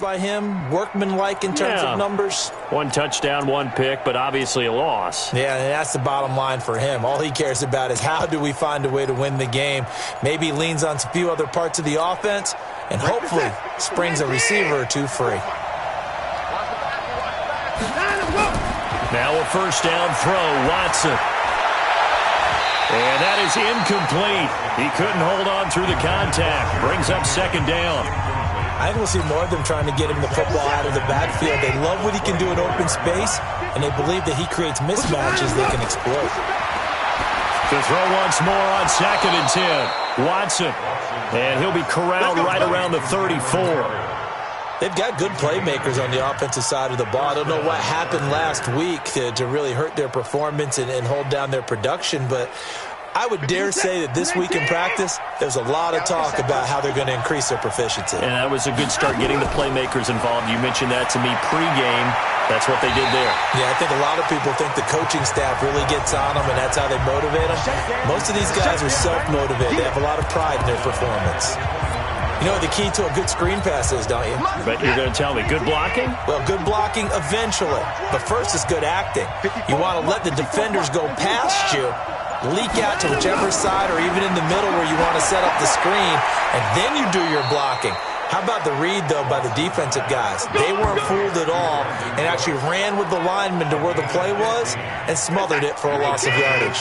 by him, workmanlike in terms of numbers. One touchdown, one pick, but obviously a loss. Yeah, and that's the bottom line for him. All he cares about is how do we find a way to win the game. Maybe he leans on a few other parts of the offense and hopefully springs a receiver or two free. Now a first down throw, Watson. And that is incomplete. He couldn't hold on through the contact. Brings up second down. I think we'll see more of them trying to get him the football out of the backfield. They love what he can do in open space, and they believe that he creates mismatches they can exploit. To throw once more on 2nd and 10. Watson. And he'll be corralled right around the 34. They've got good playmakers on the offensive side of the ball. I don't know what happened last week to really hurt their performance and hold down their production, but I would dare say that this week in practice, there's a lot of talk about how they're going to increase their proficiency. And that was a good start, getting the playmakers involved. You mentioned that to me pregame. That's what they did there. Yeah, I think a lot of people think the coaching staff really gets on them, and that's how they motivate them. Most of these guys are self-motivated. They have a lot of pride in their performance. You know what the key to a good screen pass is, don't you? But you're going to tell me, good blocking? Well, good blocking eventually. But first is good acting. You want to let the defenders go past you, leak out to whichever side or even in the middle where you want to set up the screen, and then you do your blocking. How about the read, though, by the defensive guys? They weren't fooled at all and actually ran with the lineman to where the play was and smothered it for a loss of yardage.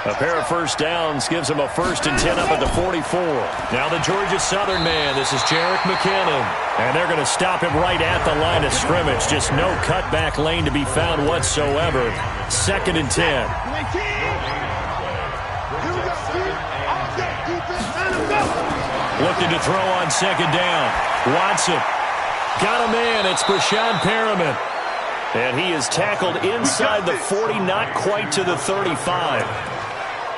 A pair of first downs gives them a 1st and 10 up at the 44. Now the Georgia Southern man. This is Jerick McKinnon. And they're going to stop him right at the line of scrimmage. Just no cutback lane to be found whatsoever. 2nd and 10. Looking to throw on 2nd down. Watson. Got a man. It's Brashad Perriman. And he is tackled inside the 40, not quite to the 35.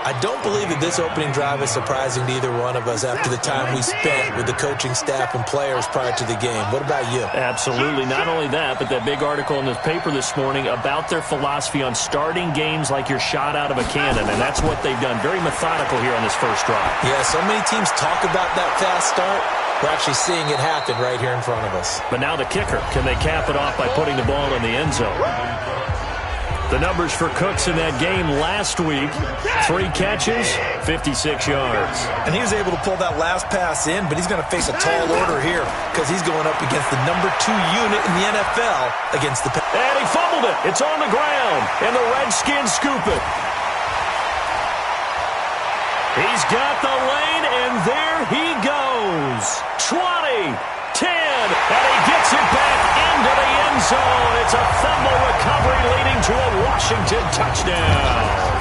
I don't believe that this opening drive is surprising to either one of us after the time we spent with the coaching staff and players prior to the game. What about you? Absolutely. Not only that, but that big article in the paper this morning about their philosophy on starting games like you're shot out of a cannon, and that's what they've done. Very methodical here on this first drive. Yeah, so many teams talk about that fast start. We're actually seeing it happen right here in front of us. But now the kicker. Can they cap it off by putting the ball in the end zone? The numbers for Cooks in that game last week, 3 catches, 56 yards. And he was able to pull that last pass in, but he's going to face a tall order here because he's going up against the number 2 unit in the NFL against the... And he fumbled it. It's on the ground, and the Redskins scoop it. He's got the lane, and there he goes. 20, 10, and he gets it back into the end zone. It's a fumble recovery leading to a Washington touchdown.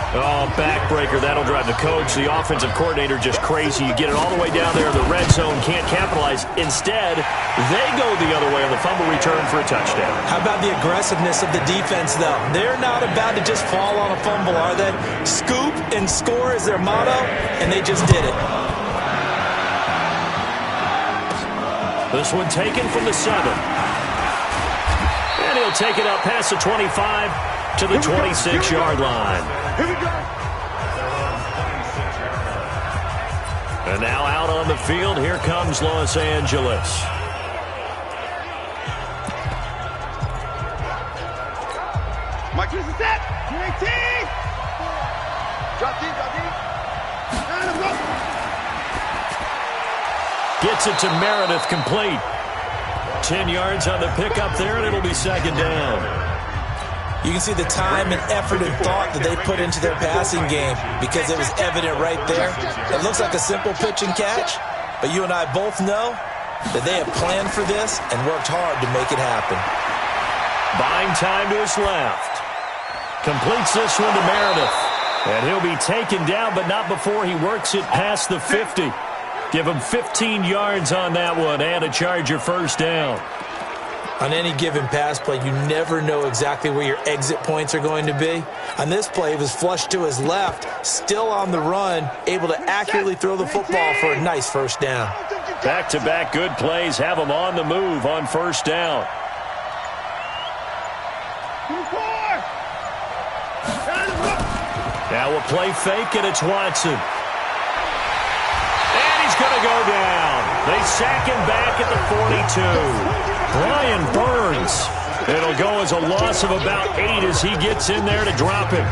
Oh, backbreaker. That'll drive the coach, the offensive coordinator, just crazy. You get it all the way down there in the red zone, can't capitalize. Instead, they go the other way on the fumble return for a touchdown. How about the aggressiveness of the defense, though? They're not about to just fall on a fumble, are they? Scoop and score is their motto, and they just did it. This one taken from the 7. And he'll take it up past the 25 to the 26-yard line. Here we go. And now out on the field, here comes Los Angeles. Mike, this is set. 18. Drop deep, drop deep. And go. Gets it to Meredith, complete. 10 yards on the pickup there, and it'll be 2nd down. You can see the time and effort and thought that they put into their passing game because it was evident right there. It looks like a simple pitch and catch, but you and I both know that they have planned for this and worked hard to make it happen. Buying time to his left. Completes this one to Meredith. And he'll be taken down, but not before he works it past the 50. Give him 15 yards on that one and a Charger first down. On any given pass play, you never know exactly where your exit points are going to be. On this play, it was flushed to his left, still on the run, able to accurately throw the football for a nice first down. Back-to-back good plays have him on the move on first down. Now a play fake, and it's Watson. And he's going to go down. They sack him back at the 42. Brian Burns. It'll go as a loss of about 8 as he gets in there to drop him.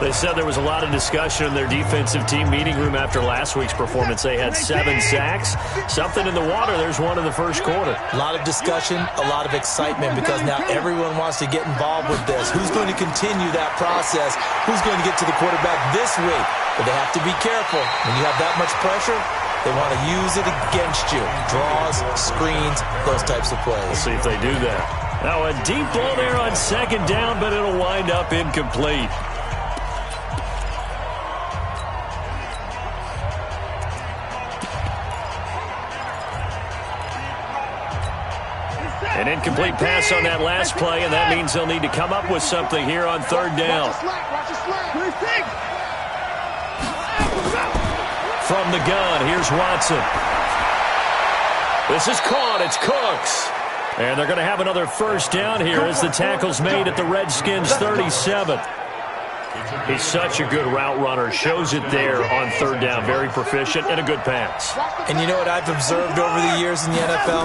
They said there was a lot of discussion in their defensive team meeting room after last week's performance. They had 7 sacks. Something in the water. There's one in the first quarter. A lot of discussion, a lot of excitement because now everyone wants to get involved with this. Who's going to continue that process? Who's going to get to the quarterback this week? But they have to be careful. When you have that much pressure, they want to use it against you. Draws, screens, those types of plays. We'll see if they do that. Now a deep ball there on second down, but it'll wind up incomplete. An incomplete pass on that last play, and that means they'll need to come up with something here on third down. From the gun, here's Watson. This is caught. It's Cooks. And they're going to have another first down here as the tackle's made at the Redskins' 37. He's such a good route runner. Shows it there on third down. Very proficient and a good pass. And you know what I've observed over the years in the NFL?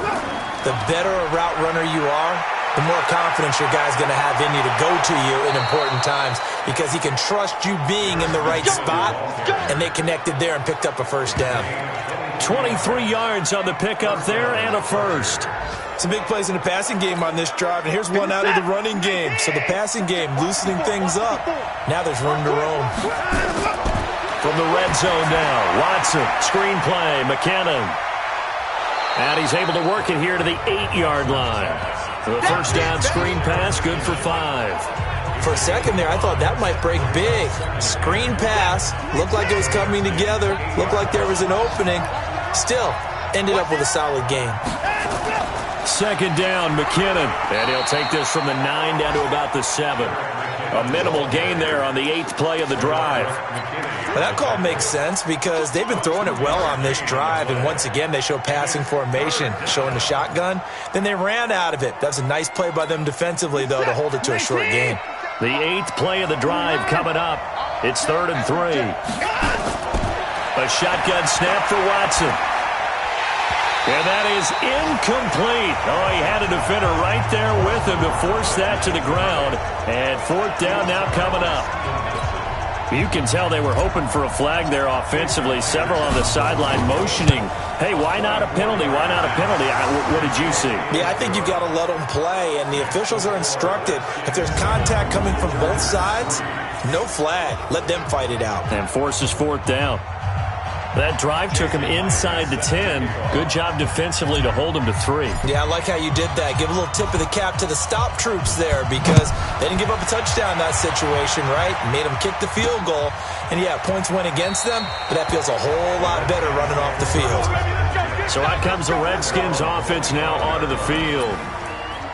The better a route runner you are, the more confidence your guy's going to have in you to go to you in important times because he can trust you being in the right spot, and they connected there and picked up a first down. 23 yards on the pickup there and a first. Some big plays in the passing game on this drive, and here's one out of the running game. So the passing game loosening things up. Now there's room to roam. From the red zone now, Watson, screen play, McKinnon. And he's able to work it here to the 8-yard line. The first down screen pass, good for 5. For a second there, I thought that might break big. Screen pass, looked like it was coming together, looked like there was an opening. Still, ended up with a solid game. Second down, McKinnon. And he'll take this from the 9 down to about the 7. A minimal gain there on the 8th play of the drive. Well, that call makes sense because they've been throwing it well on this drive, and once again they show passing formation, showing the shotgun. Then they ran out of it. That's a nice play by them defensively, though, to hold it to a short gain. The 8th play of the drive coming up. It's 3rd and 3. A shotgun snap for Watson. And that is incomplete. Oh, he had a defender right there with him to force that to the ground. And 4th down now coming up. You can tell they were hoping for a flag there offensively. Several on the sideline motioning. Hey, why not a penalty? Why not a penalty? What did you see? Yeah, I think you've got to let them play, and the officials are instructed. If there's contact coming from both sides, no flag. Let them fight it out. And forces 4th down. That drive took him inside the 10. Good job defensively to hold him to 3. Yeah, I like how you did that. Give a little tip of the cap to the stop troops there because they didn't give up a touchdown in that situation, right? Made them kick the field goal. And, yeah, points went against them, but that feels a whole lot better running off the field. So out comes the Redskins offense now onto the field.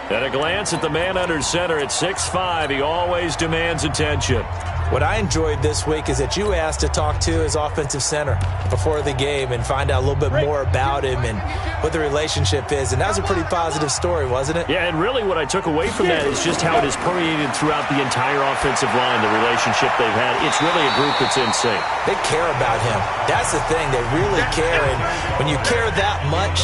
At a glance at the man under center at 6'5", he always demands attention. What I enjoyed this week is that you asked to talk to his offensive center before the game and find out a little bit more about him and what the relationship is. And that was a pretty positive story, wasn't it? Yeah, and really what I took away from that is just how it has permeated throughout the entire offensive line, the relationship they've had. It's really a group that's in sync. They care about him. That's the thing. They really care. And when you care that much,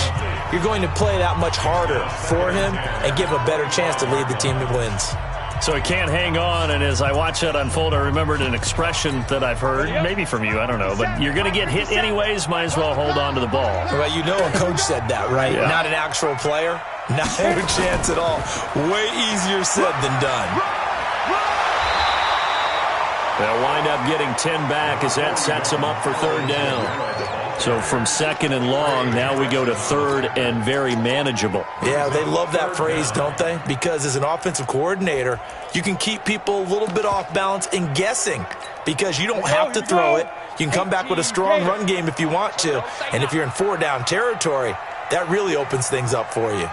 you're going to play that much harder for him and give him a better chance to lead the team that wins. So he can't hang on, and as I watch that unfold, I remembered an expression that I've heard, maybe from you, I don't know, but you're going to get hit anyways, might as well hold on to the ball. Well, you know a coach said that, right? Yeah. Not an actual player. Not a chance at all. Way easier said than done. They'll wind up getting 10 back as that sets them up for 3rd down. So from 2nd and long, now we go to 3rd and very manageable. Yeah, they love that phrase, don't they? Because as an offensive coordinator, you can keep people a little bit off balance and guessing because you don't have to throw it. You can come back with a strong run game if you want to. And if you're in 4-down territory, that really opens things up for you.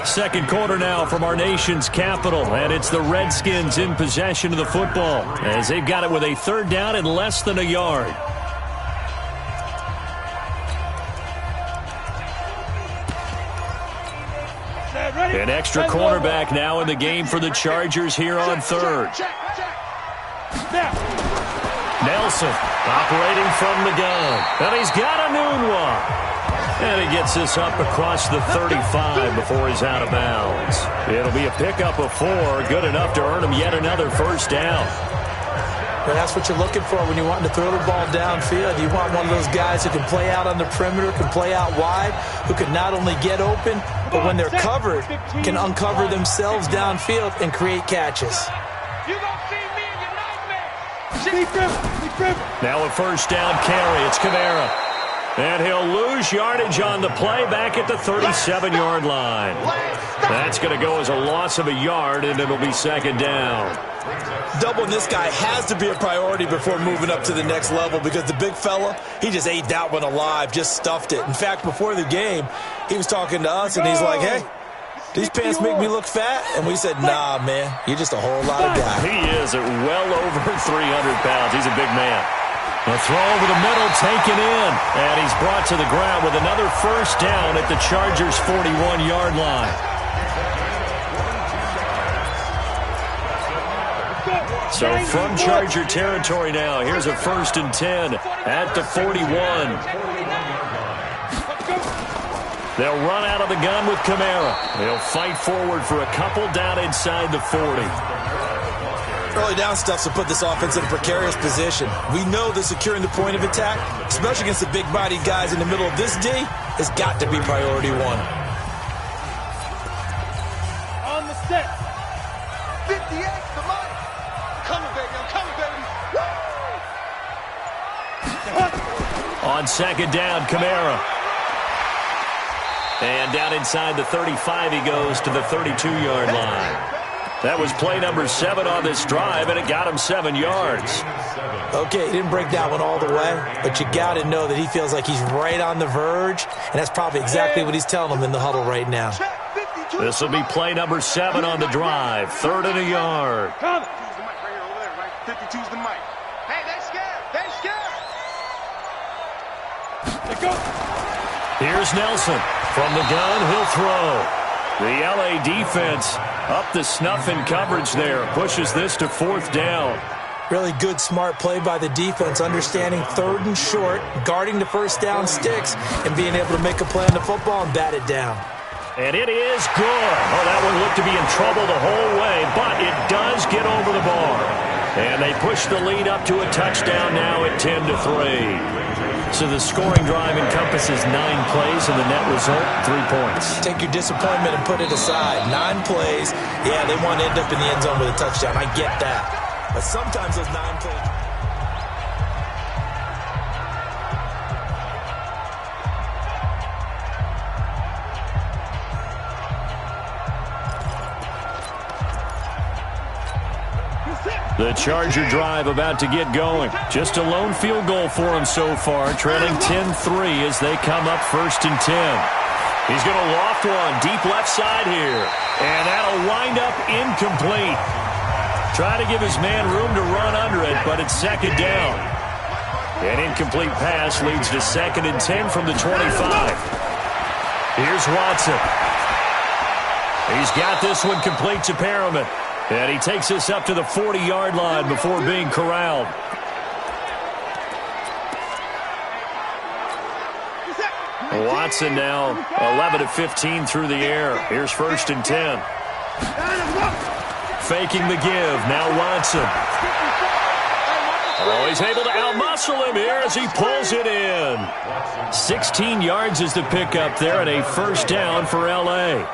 Second quarter now from our nation's capital, and it's the Redskins in possession of the football as they've got it with a 3rd down and less than a yard. An extra cornerback now in the game for the Chargers here on 3rd. Nelson operating from the gun. And he's got a noon one. And he gets this up across the 35 before he's out of bounds. It'll be a pickup of 4, good enough to earn him yet another first down. Well, that's what you're looking for when you want to throw the ball downfield. You want one of those guys who can play out on the perimeter, can play out wide, who can not only get open, but when they're covered, can uncover themselves downfield and create catches. Now a first down carry. It's Kamara. And he'll lose yardage on the play back at the 37-yard line. That's going to go as a loss of a yard, and it'll be second down. Doubling this guy has to be a priority before moving up to the next level because the big fella, he just ate that one alive, just stuffed it. In fact, before the game, he was talking to us, and he's like, hey, these pants make me look fat? And we said, nah, man, you're just a whole lot of guy. He is at well over 300 pounds. He's a big man. A throw over the middle, taken in. And he's brought to the ground with another first down at the Chargers' 41-yard line. So from Charger territory now, here's a 1st and 10 at the 41. They'll run out of the gun with Kamara. They'll fight forward for a couple down inside the 40. Early down stuff to put this offense in a precarious position. We know that securing the point of attack, especially against the big-bodied guys in the middle of this D, has got to be priority 1. On the set. 58, the money. Coming, baby. I'm coming, baby. On second down, Kamara. And down inside the 35, he goes to the 32-yard line. That was play number 7 on this drive, and it got him 7 yards. Okay, he didn't break that one all the way, but you got to know that he feels like he's right on the verge, and that's probably exactly what he's telling them in the huddle right now. This will be play number 7 on the drive, 3rd and a yard. 52's the mic. Hey, they scared. They scared. Let's go. Here's Nelson. From the gun, he'll throw. The L.A. defense up the snuff in coverage there. Pushes this to 4th down. Really good, smart play by the defense, understanding 3rd and short, guarding the first down sticks, and being able to make a play on the football and bat it down. And it is good. Oh, that one looked to be in trouble the whole way, but it does get over the bar. And they push the lead up to a touchdown now at 10-3. So the scoring drive encompasses 9 plays, and the net result, 3 points. Take your disappointment and put it aside. 9 plays, yeah, they want to end up in the end zone with a touchdown. I get that. But sometimes those 9 plays... The Charger drive about to get going. Just a lone field goal for him so far, trailing 10-3 as they come up 1st and 10. He's going to loft one deep left side here, and that'll wind up incomplete. Try to give his man room to run under it, but it's 2nd down. An incomplete pass leads to 2nd and 10 from the 25. Here's Watson. He's got this one complete to Perriman. And he takes this up to the 40-yard line before being corralled. Watson now 11 of 15 through the air. Here's 1st and 10. Faking the give. Now Watson. Oh, he's able to outmuscle him here as he pulls it in. 16 yards is the pickup there, and a 1st down for L.A.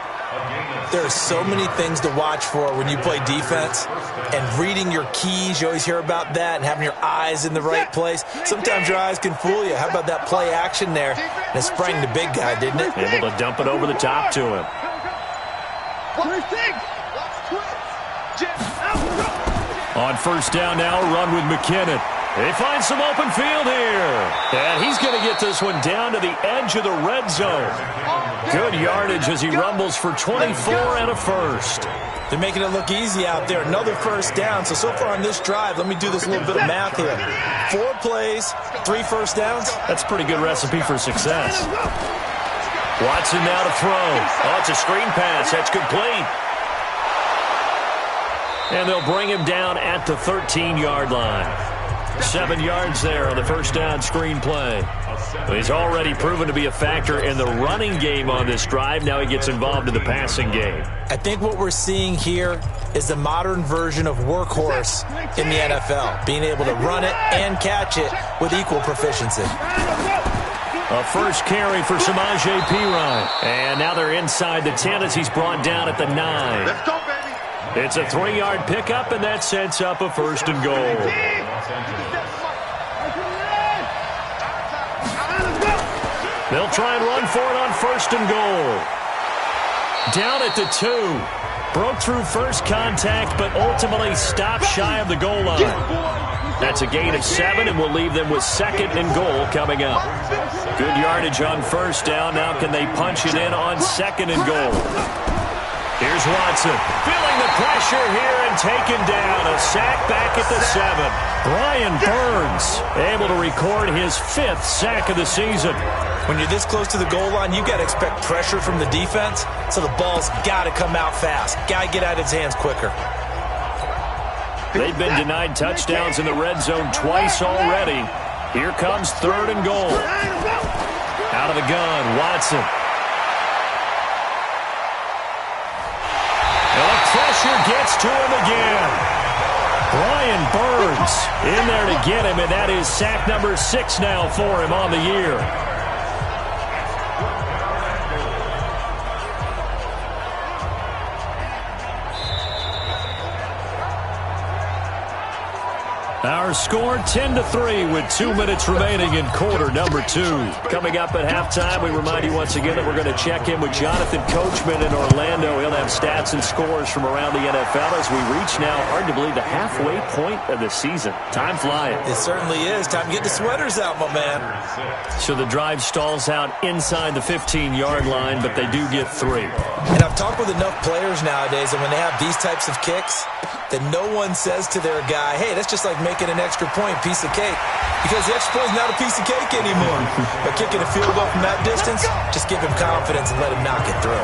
There are so many things to watch for when you play defense, and reading your keys, you always hear about that, and having your eyes in the right place. Sometimes your eyes can fool you. How about that play action there? And it sprang the big guy, didn't it? Able to dump it over the top to him. On 1st down now, run with McKinnon. They find some open field here. And he's going to get this one down to the edge of the red zone. Good yardage as he rumbles for 24 and a first. They're making it look easy out there. Another 1st down. So far on this drive, let me do this little bit of math here. 4 plays, 3 1st downs. That's a pretty good recipe for success. Watson now to throw. Oh, it's a screen pass. That's complete. And they'll bring him down at the 13-yard line. 7 yards there on the first down screen play. He's already proven to be a factor in the running game on this drive. Now he gets involved in the passing game. I think what we're seeing here is the modern version of workhorse in the NFL, being able to run it and catch it with equal proficiency. A first carry for Samaje Perine. And now they're inside the 10 as he's brought down at the 9. Let's go, baby. It's a 3-yard pickup, and that sets up a first and goal. They'll try and run for it on first and goal. Down at the 2. Broke through first contact, but ultimately stopped shy of the goal line. That's a gain of 7, and we'll leave them with second and goal coming up. Good yardage on first down. Now can they punch it in on second and goal? Here's Watson, feeling the pressure here and taken down. A sack back at the 7. Brian Burns able to record his 5th sack of the season. When you're this close to the goal line, you've got to expect pressure from the defense, so the ball's got to come out fast. Got to get out of his hands quicker. They've been denied touchdowns in the red zone twice already. Here comes third and goal. Out of the gun, Watson. And the pressure gets to him again. Brian Burns in there to get him, and that is sack number 6 now for him on the year. Our score 10-3 with 2 minutes remaining in quarter number 2. Coming up at halftime, we remind you once again that we're going to check in with Jonathan Coachman in Orlando. He'll have stats and scores from around the NFL as we reach now, hard to believe, the halfway point of the season. Time flying. It certainly is. Time to get the sweaters out, my man. So the drive stalls out inside the 15-yard line, but they do get 3. And I've talked with enough players nowadays, and when they have these types of kicks, that no one says to their guy, hey, that's just like making an extra point, piece of cake. Because the extra point is not a piece of cake anymore. But kicking a field goal from that distance, just give him confidence and let him knock it through.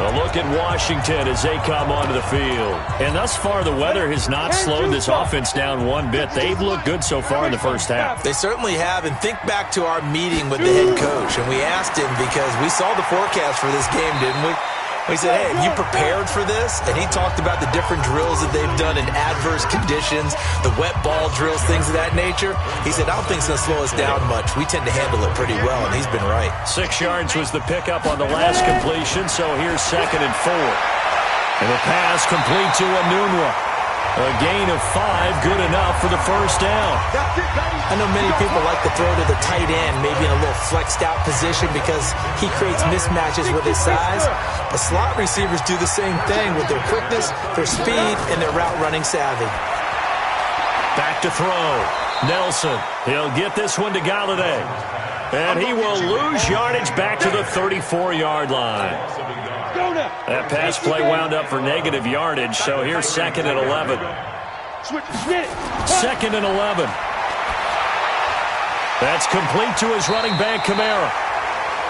A look at Washington as they come onto the field. And thus far, the weather has not slowed this offense down one bit. They've looked good so far in the first half. They certainly have. And think back to our meeting with the head coach. And we asked him, because we saw the forecast for this game, didn't we? We said, hey, have you prepared for this? And he talked about the different drills that they've done in adverse conditions, the wet ball drills, things of that nature. He said, I don't think it's going to slow us down much. We tend to handle it pretty well, and he's been right. 6 yards was the pickup on the last completion, so here's second and 4. And the pass complete to Anunwa. A gain of 5, good enough for the first down. I know many people like to throw to the tight end, maybe in a little flexed out position because he creates mismatches with his size. The slot receivers do the same thing with their quickness, their speed, and their route running savvy. Back to throw. Nelson. He'll get this one to Galladay. And he will lose yardage back to the 34-yard line. That pass play wound up for negative yardage, so here's second and 11. Second and 11. That's complete to his running back, Kamara.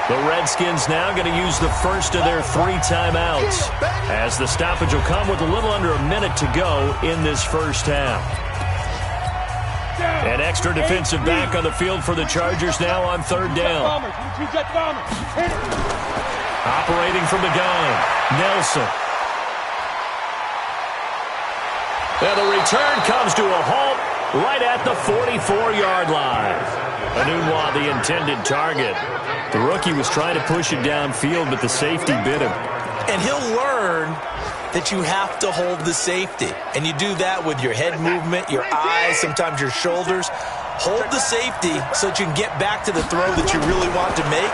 The Redskins now going to use the first of their 3 timeouts, as the stoppage will come with a little under a minute to go in this first half. An extra defensive back on the field for the Chargers now on third down. Operating from the gun, Nelson. And the return comes to a halt right at the 44-yard line. Anunwa, the intended target. The rookie was trying to push it downfield, but the safety bit him. And he'll learn that you have to hold the safety. And you do that with your head movement, your eyes, sometimes your shoulders. Hold the safety so that you can get back to the throw that you really want to make.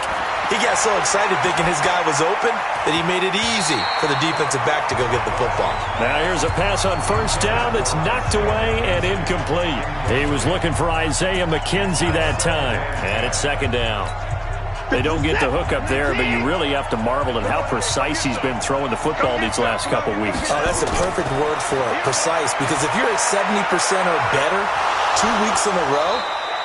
He got so excited thinking his guy was open that he made it easy for the defensive back to go get the football. Now here's a pass on first down that's knocked away and incomplete. He was looking for Isaiah McKenzie that time. And it's second down. They don't get the hook up there, but you really have to marvel at how precise he's been throwing the football these last couple weeks. Oh, that's a perfect word for it, precise, because if you're at 70% or better 2 weeks in a row,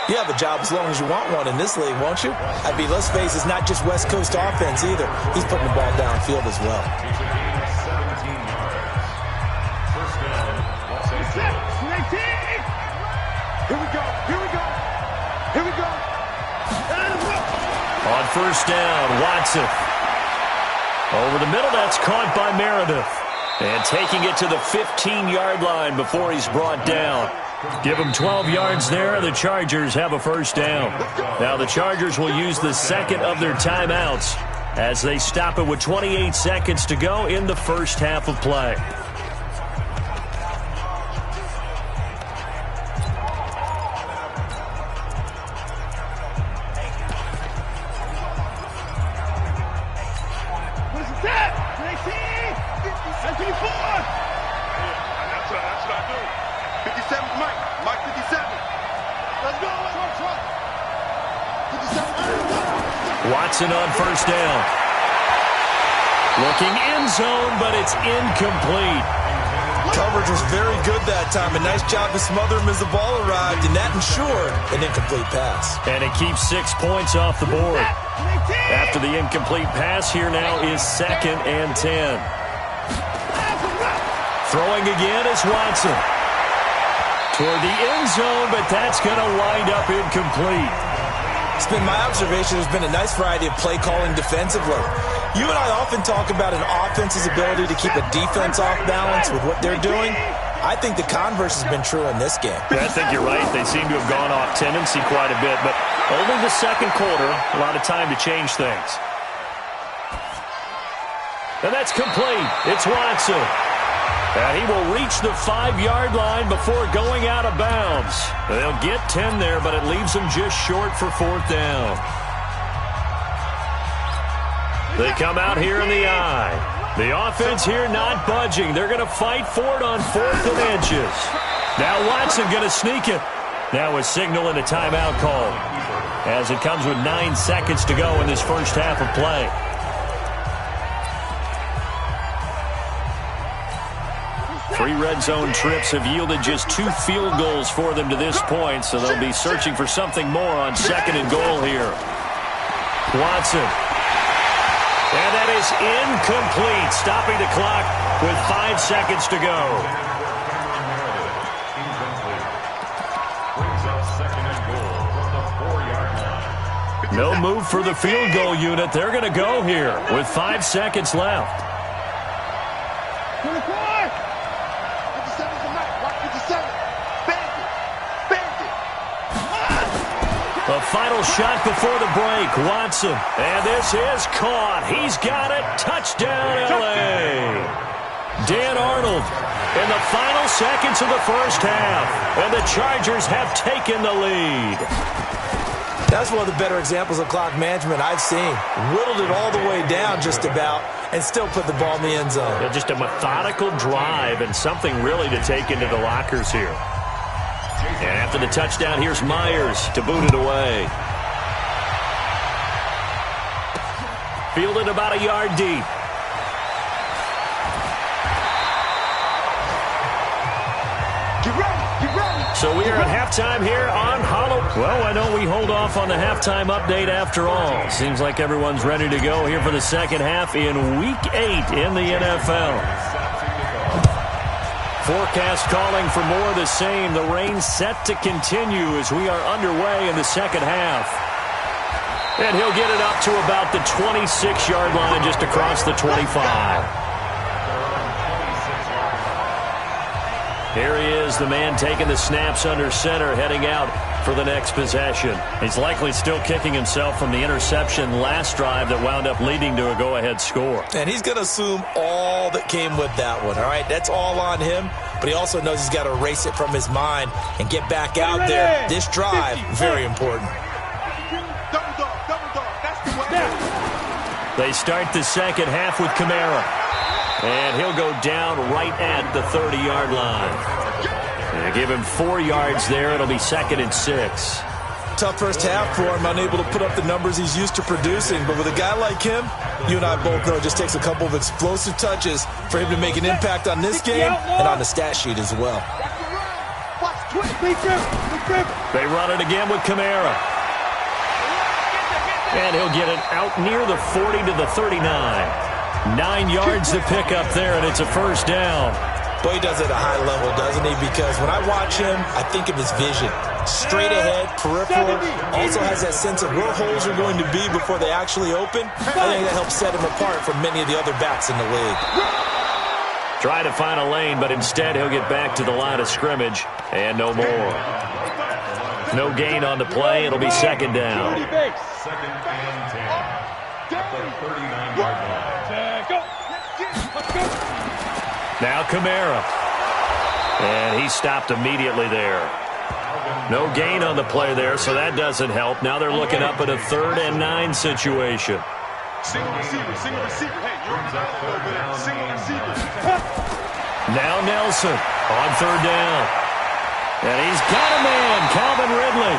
you have a job as long as you want one in this league, won't you? I mean, let's face it, it's not just West Coast offense either. He's putting the ball downfield as well. First down, first down. Watson. Over the middle, that's caught by Meredith. And taking it to the 15-yard line before he's brought down. Give him 12 yards there. The Chargers have a first down. Now the Chargers will use the second of their timeouts as they stop it with 28 seconds to go in the first half of play. Watson on first down. Looking end zone, but it's incomplete. Coverage was very good that time. A nice job to smother him as the ball arrived, and that ensured an incomplete pass. And it keeps 6 points off the board. After the incomplete pass, here now is 2nd and 10. Throwing again is Watson. Toward the end zone, but that's going to wind up incomplete. It's been my observation there's been a nice variety of play calling defensively. You and I often talk about an offense's ability to keep a defense off balance with what they're doing. I think the converse has been true in this game. Yeah, I think you're right. They seem to have gone off tendency quite a bit, but only the second quarter, a lot of time to change things. And that's complete. It's Watson. And he will reach the 5-yard line before going out of bounds. They'll get 10 there, but it leaves them just short for 4th down. They come out here in the eye. The offense here not budging. They're going to fight for it on 4th and inches. Now Watson going to sneak it. Now a signal and a timeout call as it comes with 9 seconds to go in this first half of play. Three red zone trips have yielded just 2 field goals for them to this point, so they'll be searching for something more on 2nd and goal here. Watson. And that is incomplete, stopping the clock with 5 seconds to go. No move for the field goal unit. They're going to go here with 5 seconds left. The final shot before the break, Watson. And this is caught. He's got it. Touchdown, L.A. Dan Arnold in the final seconds of the first half. And the Chargers have taken the lead. That's one of the better examples of clock management I've seen. Whittled it all the way down just about and still put the ball in the end zone. Yeah, just a methodical drive and something really to take into the lockers here. And after the touchdown, here's Myers to boot it away. Fielded about a yard deep. So we are at halftime here on Halloween. Well, why don't we hold off on the halftime update after all? Seems like everyone's ready to go here for the second half in Week 8 in the NFL. Forecast calling for more of the same. The rain set to continue as we are underway in the second half. And he'll get it up to about the 26-yard line, just across the 25. Here he is, the man taking the snaps under center, heading out for the next possession. He's likely still kicking himself from the interception last drive that wound up leading to a go-ahead score. And he's going to assume all that came with that one, all right? That's all on him, but he also knows he's got to erase it from his mind and get back out there. This drive, very important. They start the second half with Kamara. And he'll go down right at the 30-yard line. And give him 4 yards there. It'll be 2nd and 6. Tough first half for him, unable to put up the numbers he's used to producing. But with a guy like him, you and I both know it just takes a couple of explosive touches for him to make an impact on this game and on the stat sheet as well. They run it again with Kamara. And he'll get it out near the 40 to the 39. 9 yards to pick up there, and it's a first down. Well, he does it at a high level, doesn't he? Because when I watch him, I think of his vision. Straight ahead, peripheral, also has that sense of where holes are going to be before they actually open. I think that helps set him apart from many of the other backs in the league. Try to find a lane, but instead he'll get back to the line of scrimmage, and no more. No gain on the play. It'll be second down. Second and 10 at the 39-yard line. Now Kamara. And he stopped immediately there. No gain on the play there, so that doesn't help. Now they're looking up at a 3rd and 9 situation. Single receiver, single receiver. Hey, you're inside a little bit. Single receiver. Now Nelson on 3rd down. And he's got a man, Calvin Ridley.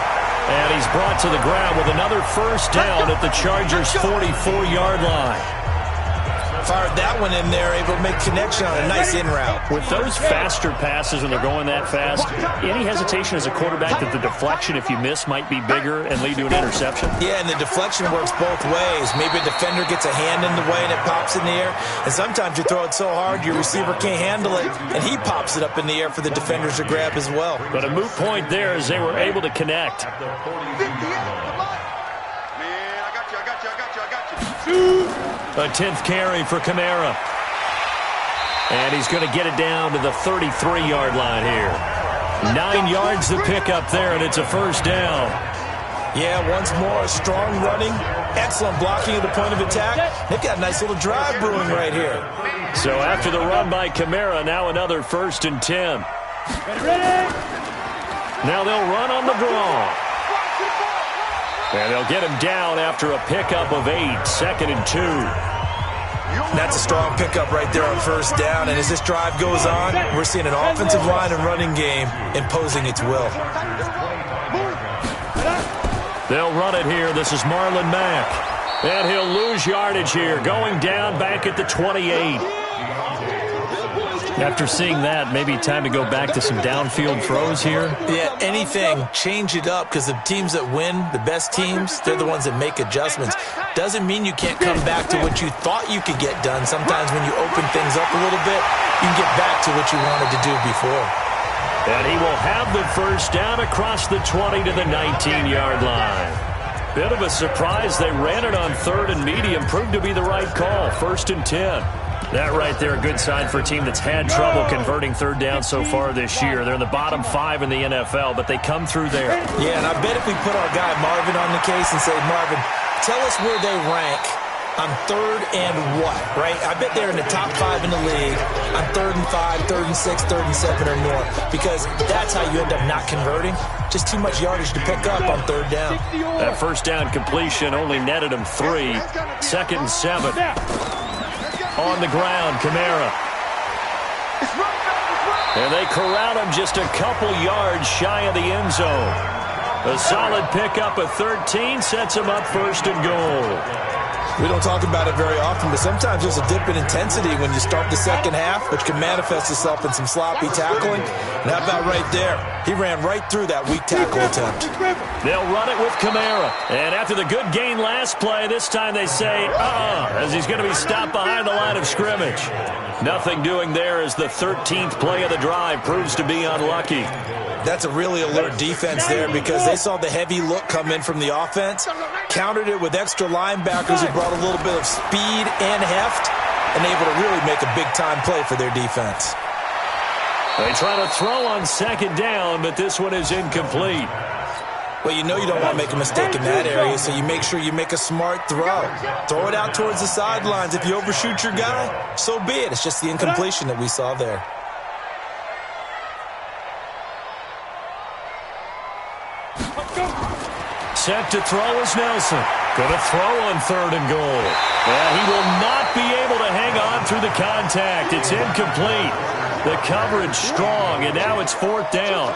And he's brought to the ground with another first down at the Chargers' 44-yard line. Fired that one in there, able to make connection on a nice in route. With those faster passes and they're going that fast, any hesitation as a quarterback that the deflection, if you miss, might be bigger and lead to an interception? Yeah, and the deflection works both ways. Maybe a defender gets a hand in the way and it pops in the air. And sometimes you throw it so hard your receiver can't handle it, and he pops it up in the air for the defenders to grab as well. But a moot point there as they were able to connect. A 10th carry for Kamara. And he's going to get it down to the 33-yard line here. 9 yards to pick up there, and it's a first down. Yeah, once more, strong running, excellent blocking at the point of attack. They've got a nice little drive brewing right here. So after the run by Kamara, now another 1st and 10. Now they'll run on the draw. And they'll get him down after a pickup of 8, 2nd and 2. That's a strong pickup right there on first down. And as this drive goes on, we're seeing an offensive line and running game imposing its will. They'll run it here. This is Marlon Mack. And he'll lose yardage here, going down back at the 28. After seeing that, maybe time to go back to some downfield throws here. Yeah, anything. Change it up, because the teams that win, the best teams, they're the ones that make adjustments. Doesn't mean you can't come back to what you thought you could get done. Sometimes when you open things up a little bit, you can get back to what you wanted to do before. And he will have the first down across the 20 to the 19-yard line. Bit of a surprise. They ran it on 3rd and medium. Proved to be the right call. 1st and 10. That right there, a good sign for a team that's had trouble converting 3rd down so far this year. They're in the bottom 5 in the NFL, but they come through there. Yeah, and I bet if we put our guy Marvin on the case and say, Marvin, tell us where they rank on 3rd and what, right? I bet they're in the top 5 in the league on 3rd and 5, 3rd and 6, 3rd and 7 or more, because that's how you end up not converting. Just too much yardage to pick up on 3rd down. That first down completion only netted him 3. 2nd and 7. On the ground, Kamara. And they corral him just a couple yards shy of the end zone. A solid pickup of 13 sets him up 1st and goal. We don't talk about it very often, but sometimes there's a dip in intensity when you start the second half, which can manifest itself in some sloppy tackling. And how about right there? He ran right through that weak tackle attempt. They'll run it with Kamara. And after the good gain last play, this time they say, as he's going to be stopped behind the line of scrimmage. Nothing doing there as the 13th play of the drive proves to be unlucky. That's a really alert defense there, because they saw the heavy look come in from the offense, countered it with extra linebackers who brought a little bit of speed and heft, and able to really make a big-time play for their defense. They try to throw on 2nd down, but this one is incomplete. Well, you know you don't want to make a mistake in that area, so you make sure you make a smart throw. Throw it out towards the sidelines. If you overshoot your guy, so be it. It's just the incompletion that we saw there. Set to throw is Nelson. Going to throw on 3rd and goal. And he will not be able to hang on through the contact. It's incomplete. The coverage strong, and now it's 4th down.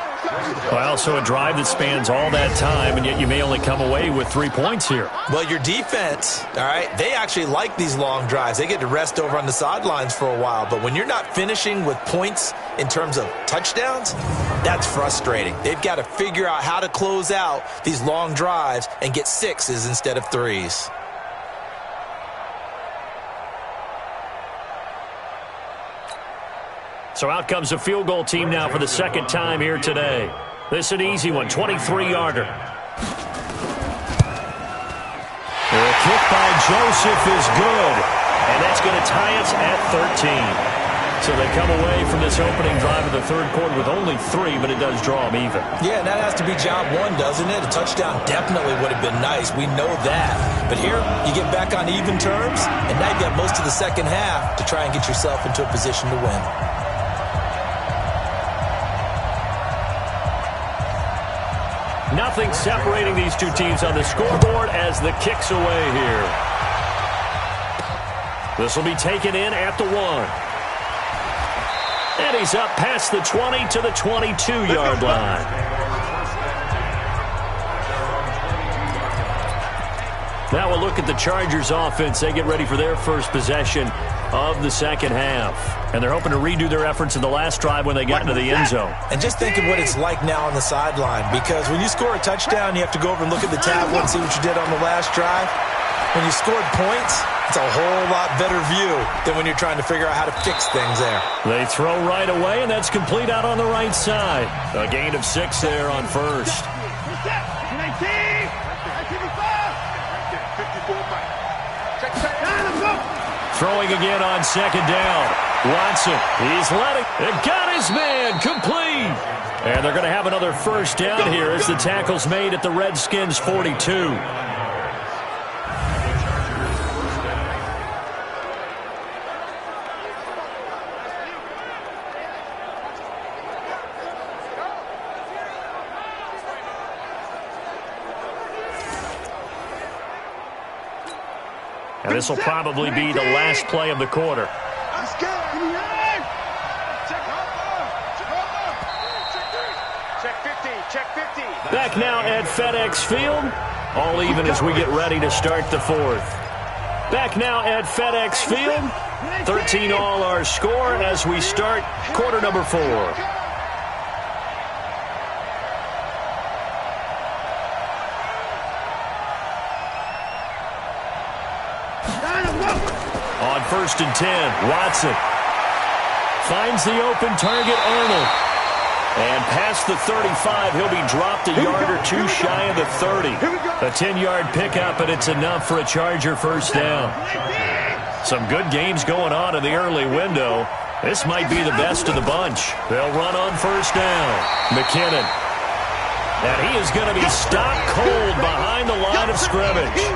Well, so a drive that spans all that time, and yet you may only come away with 3 points here. Well, your defense, all right, they actually like these long drives. They get to rest over on the sidelines for a while. But when you're not finishing with points in terms of touchdowns, that's frustrating. They've got to figure out how to close out these long drives and get 6s instead of 3s. So out comes the field goal team now for the second time here today. This is an easy one, 23-yarder. The kick by Joseph is good, and that's going to tie us at 13. So they come away from this opening drive of the third quarter with only 3, but it does draw them even. Yeah, and that has to be job one, doesn't it? A touchdown definitely would have been nice. We know that. But here, you get back on even terms, and now you got most of the second half to try and get yourself into a position to win. Nothing separating these two teams on the scoreboard as the kick's away here. This will be taken in at the 1. And he's up past the 20 to the 22-yard line. Now we'll look at the Chargers offense. They get ready for their first possession of the second half. And they're hoping to redo their efforts in the last drive when they got into the end zone. And just think of what it's like now on the sideline, because when you score a touchdown, you have to go over and look at the tablet and see what you did on the last drive. When you scored points, it's a whole lot better view than when you're trying to figure out how to fix things there. They throw right away, and that's complete out on the right side. A gain of 6 there on first. Throwing again on second down. Watson, he's letting it. Got his man complete. And they're going to have another first down here as the tackle's made at the Redskins' 42. And this will probably be the last play of the quarter. Back now at FedEx Field. All even as we get ready to start the fourth. Back now at FedEx Field. 13 all our score as we start quarter number 4. On first and 10, Watson finds the open target, Arnold. And past the 35, he'll be dropped a yard or 2 shy of the 30. A 10-yard pickup, and it's enough for a Charger first down. Some good games going on in the early window. This might be the best of the bunch. They'll run on first down. McKinnon. And he is going to be stopped cold behind the line of scrimmage.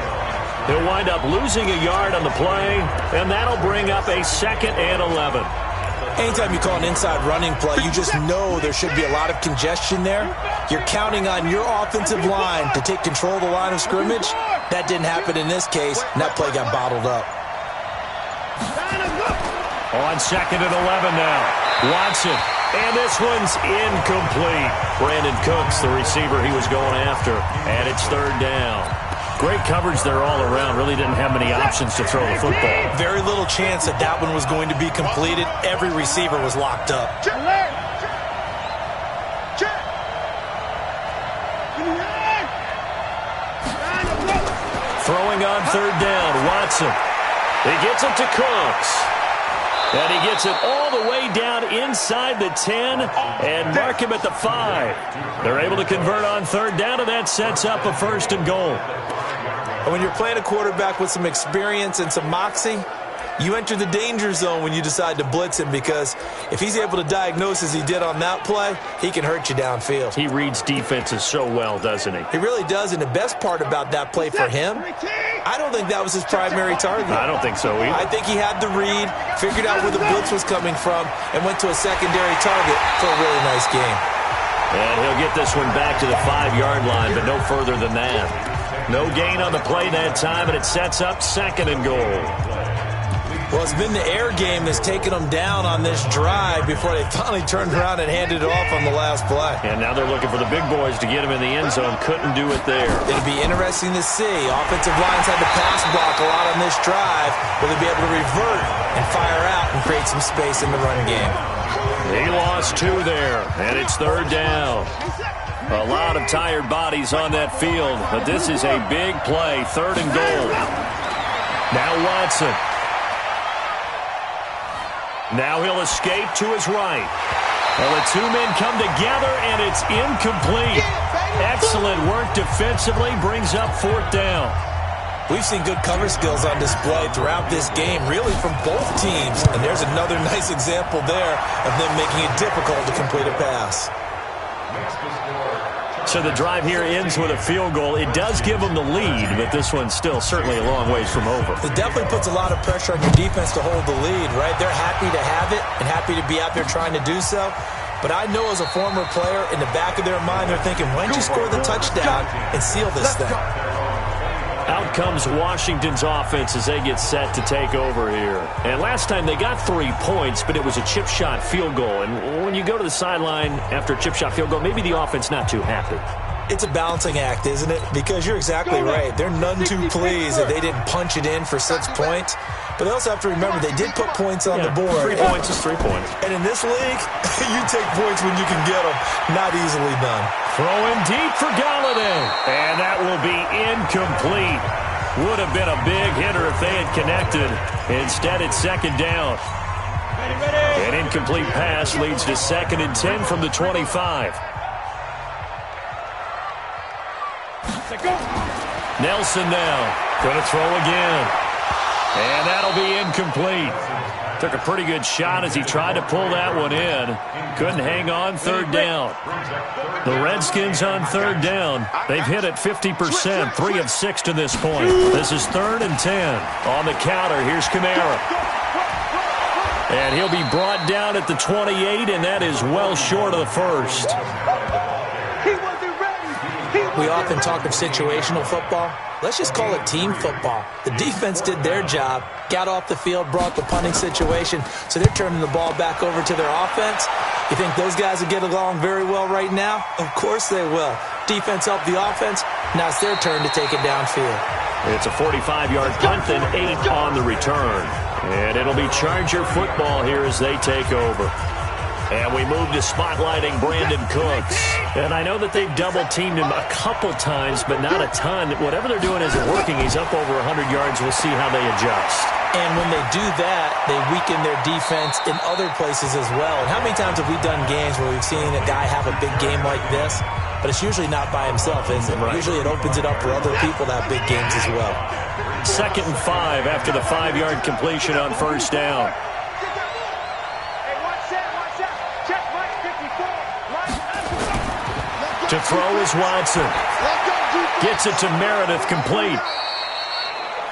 He'll wind up losing a yard on the play, and that'll bring up a 2nd and 11. Anytime you call an inside running play, you just know there should be a lot of congestion there. You're counting on your offensive line to take control of the line of scrimmage. That didn't happen in this case, and that play got bottled up. On 2nd and 11 now. Watson. And this one's incomplete. Brandon Cooks, the receiver he was going after. And it's 3rd down. Great coverage there all around. Really didn't have many options to throw the football. Very little chance that that one was going to be completed. Every receiver was locked up. Throwing on 3rd down, Watson. He gets it to Cooks. And he gets it all the way down inside the 10 and mark him at the 5. They're able to convert on 3rd down, and that sets up a 1st and goal. And when you're playing a quarterback with some experience and some moxie, you enter the danger zone when you decide to blitz him, because if he's able to diagnose as he did on that play, he can hurt you downfield. He reads defenses so well, doesn't he? He really does, and the best part about that play for him, I don't think that was his primary target. I don't think so either. I think he had the read, figured out where the blitz was coming from, and went to a secondary target for a really nice game. And he'll get this one back to the 5-yard line, but no further than that. No gain on the play that time, and it sets up 2nd and goal. Well, it's been the air game that's taken them down on this drive before they finally turned around and handed it off on the last play. And now they're looking for the big boys to get him in the end zone. Couldn't do it there. It'll be interesting to see. Offensive lines had to pass block a lot on this drive. Will they be able to revert and fire out and create some space in the run game? He lost 2 there, and it's 3rd down. A lot of tired bodies on that field, but this is a big play. 3rd and goal. Now Watson. Now he'll escape to his right. Well, the two men come together, and it's incomplete. Excellent work defensively, brings up 4th down. We've seen good cover skills on display throughout this game, really from both teams. And there's another nice example there of them making it difficult to complete a pass. So the drive here ends with a field goal. It does give them the lead, but this one's still certainly a long ways from over. It definitely puts a lot of pressure on your defense to hold the lead, right? They're happy to have it and happy to be out there trying to do so. But I know as a former player, in the back of their mind, they're thinking, why don't you score the touchdown and seal this thing? Out comes Washington's offense as they get set to take over here. And last time they got 3 points, but it was a chip shot field goal. And when you go to the sideline after a chip shot field goal, maybe the offense not too happy. It's a balancing act, isn't it? Because you're exactly right. They're none too pleased that they didn't punch it in for 6 points. But they also have to remember they did put points on the board. 3 points is 3 points. And in this league, you take points when you can get them. Not easily done. Throwing deep for Galladay. And that will be incomplete. Would have been a big hitter if they had connected. Instead, it's 2nd down. An incomplete pass leads to 2nd and 10 from the 25. Nelson now. Going to throw again. And that'll be incomplete. Took a pretty good shot as he tried to pull that one in. Couldn't hang on. 3rd down. The Redskins on 3rd down. They've hit it 50%, 3 of 6 to this point. This is 3rd and 10. On the counter, here's Kamara. And he'll be brought down at the 28, and that is well short of the first. We often talk of situational football. Let's just call it team football. The defense did their job, got off the field, brought the punting situation, so they're turning the ball back over to their offense. You think those guys will get along very well right now? Of course they will. Defense helped the offense. Now it's their turn to take it downfield. It's a 45-yard punt and 8 on the return. And it'll be Charger football here as they take over. And we move to spotlighting Brandon Cooks. And I know that they've double-teamed him a couple times, but not a ton. Whatever they're doing isn't working. He's up over 100 yards. We'll see how they adjust. And when they do that, they weaken their defense in other places as well. And how many times have we done games where we've seen a guy have a big game like this? But it's usually not by himself, is it? Right. Usually it opens it up for other people to have big games as well. 2nd and 5 after the 5-yard completion on 1st down. To throw is Watson. Gets it to Meredith, complete.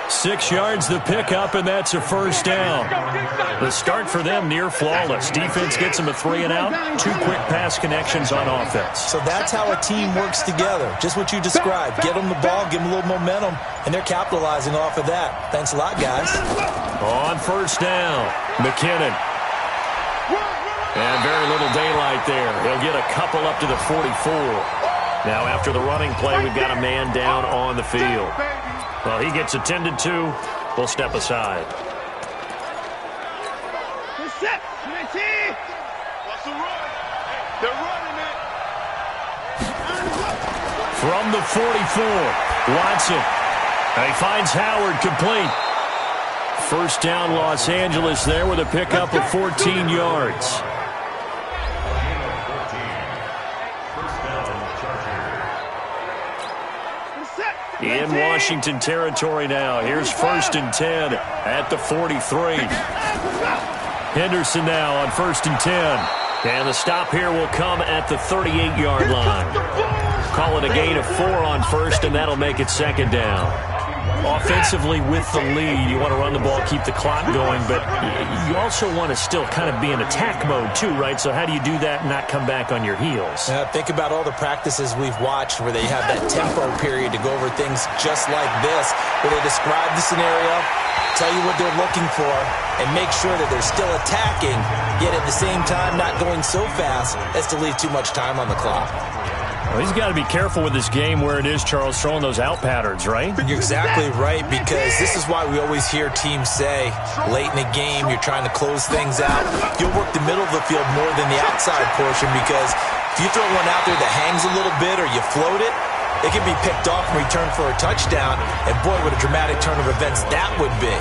6 yards the pickup, and that's a 1st down. The start for them near flawless. Defense gets them a 3 and out. 2 quick pass connections on offense. So that's how a team works together. Just what you described. Get them the ball, give them a little momentum, and they're capitalizing off of that. Thanks a lot, guys. On 1st down, McKinnon. And very little daylight there. He'll get a couple up to the 44. Now after the running play, we've got a man down on the field. Well, he gets attended to. We'll step aside. From the 44, Watson. And he finds Howard, complete. 1st down, Los Angeles there with a pickup of 14 yards. In Washington territory now. Here's 1st and 10 at the 43. Henderson now on 1st and 10. And the stop here will come at the 38-yard line. Call it a gain of 4 on 1st, and that'll make it 2nd down. Offensively with the lead, you want to run the ball, keep the clock going, but you also want to still kind of be in attack mode too, right? So how do you do that and not come back on your heels? Think about all the practices we've watched where they have that tempo period to go over things just like this, where they describe the scenario, tell you what they're looking for, and make sure that they're still attacking, yet at the same time not going so fast as to leave too much time on the clock. Well, he's got to be careful with this game where it is, Charles, throwing those out patterns, right? You're exactly right, because this is why we always hear teams say, late in the game, you're trying to close things out. You'll work the middle of the field more than the outside portion, because if you throw one out there that hangs a little bit or you float it, it can be picked off and returned for a touchdown. And boy, what a dramatic turn of events that would be.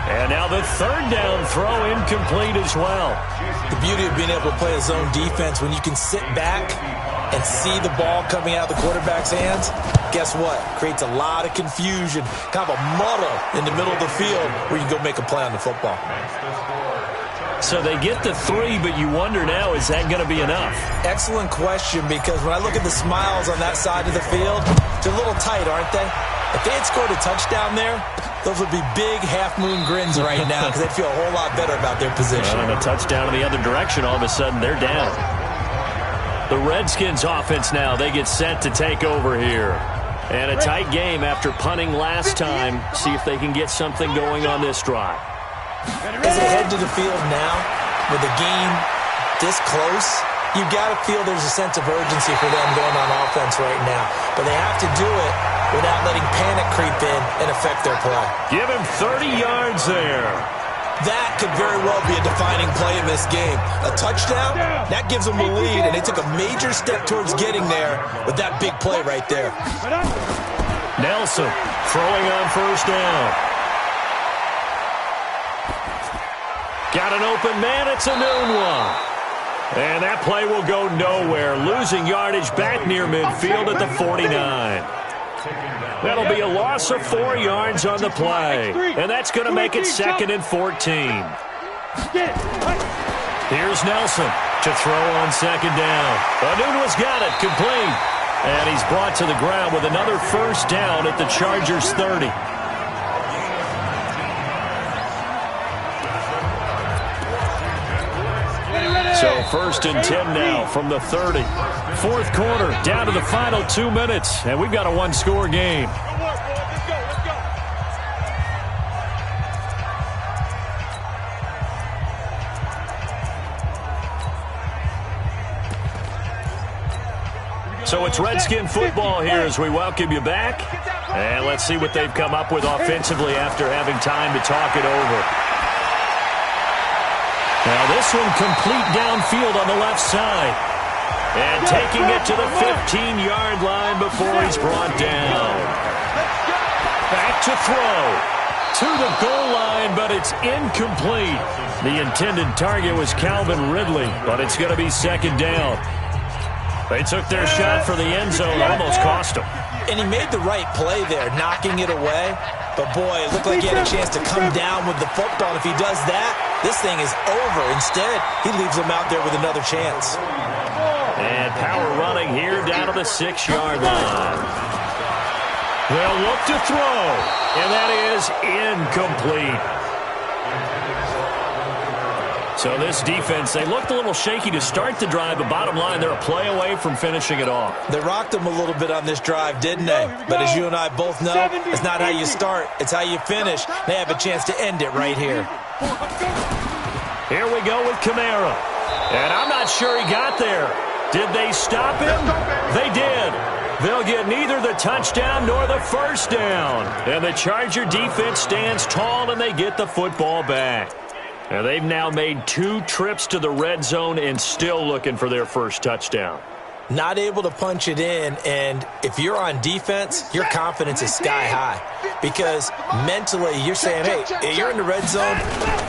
And now the third down throw incomplete as well. The beauty of being able to play a zone defense, when you can sit back and see the ball coming out of the quarterback's hands, guess what? Creates a lot of confusion, kind of a muddle in the middle of the field where you can go make a play on the football. So they get the 3, but you wonder now, is that going to be enough? Excellent question, because when I look at the smiles on that side of the field, they're a little tight, aren't they? If they had scored a touchdown there, those would be big half-moon grins right now because they'd feel a whole lot better about their position. And a touchdown in the other direction, all of a sudden they're down. The Redskins offense now, they get set to take over here. And a tight game after punting last time. See if they can get something going on this drive. As they head to the field now, with the game this close, you've got to feel there's a sense of urgency for them going on offense right now. But they have to do it without letting panic creep in and affect their play. Give him 30 yards there. That could very well be a defining play in this game. A touchdown, that gives them a lead, and they took a major step towards getting there with that big play right there. Nelson throwing on first down. Got an open man, it's a noon one. And that play will go nowhere, losing yardage back near midfield at the 49. That'll be a loss of 4 yards on the play. And that's going to make it 2nd and 14. Here's Nelson to throw on 2nd down. Anunua's got it, complete. And he's brought to the ground with another first down at the Chargers' 30. So 1st and 10 now from the 30. Fourth quarter, down to the final 2 minutes, and we've got a one-score game. So it's Redskin football here as we welcome you back. And let's see what they've come up with offensively after having time to talk it over. Now this one complete downfield on the left side. And taking it to the 15-yard line before he's brought down. Back to throw. To the goal line, but it's incomplete. The intended target was Calvin Ridley, but it's going to be 2nd down. They took their shot for the end zone, almost cost him. And he made the right play there, knocking it away. But, boy, it looked like he had a chance to come down with the football. And if he does that, this thing is over. Instead, he leaves him out there with another chance. And power running here down to the 6-yard line. They'll look to throw, and that is incomplete. So this defense, they looked a little shaky to start the drive, but bottom line, they're a play away from finishing it off. They rocked them a little bit on this drive, didn't they? But as you and I both know, it's not how you start, it's how you finish. They have a chance to end it right here. Here we go with Kamara. And I'm not sure he got there. Did they stop him? They did. They'll get neither the touchdown nor the first down. And the Charger defense stands tall, and they get the football back. Now they've now made 2 trips to the red zone and still looking for their first touchdown. Not able to punch it in, and if you're on defense, your confidence is sky high. Because mentally, you're saying, hey, you're in the red zone.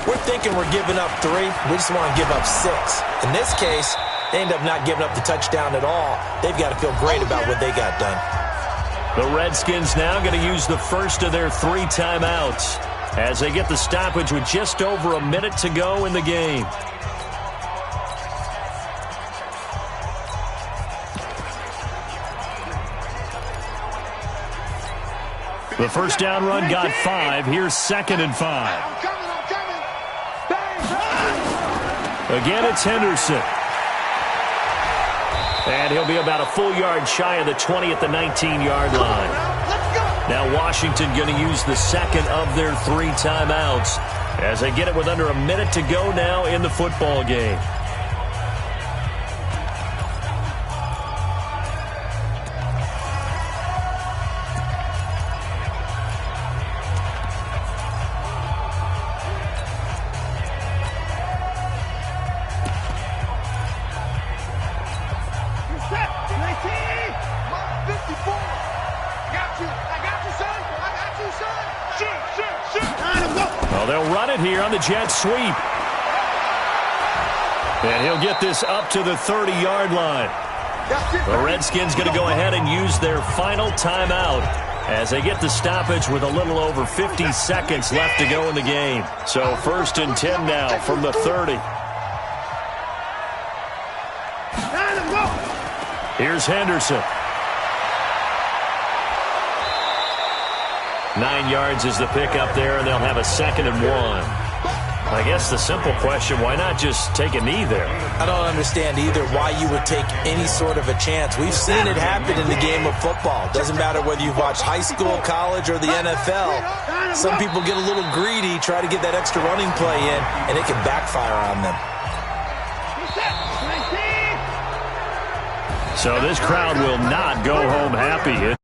We're thinking we're giving up 3. We just want to give up 6. In this case, they end up not giving up the touchdown at all. They've got to feel great about what they got done. The Redskins now going to use the first of their 3 timeouts as they get the stoppage with just over a minute to go in the game. The first down run got 5. Here's 2nd and 5. Again, it's Henderson. And he'll be about a full yard shy of the 20 at the 19-yard line. Now Washington going to use the second of their 3 timeouts as they get it with under a minute to go now in the football game. they'll run it here on the jet sweep. And he'll get this up to the 30-yard line. The Redskins going to go ahead and use their final timeout as they get the stoppage with a little over 50 seconds left to go in the game. So 1st and 10 now from the 30. Here's Henderson. 9 yards is the pickup there, and they'll have a 2nd and 1. I guess the simple question, why not just take a knee there? I don't understand either why you would take any sort of a chance. We've seen it happen in the game of football. Doesn't matter whether you've watched high school, college, or the NFL. Some people get a little greedy, try to get that extra running play in, and it can backfire on them. So this crowd will not go home happy.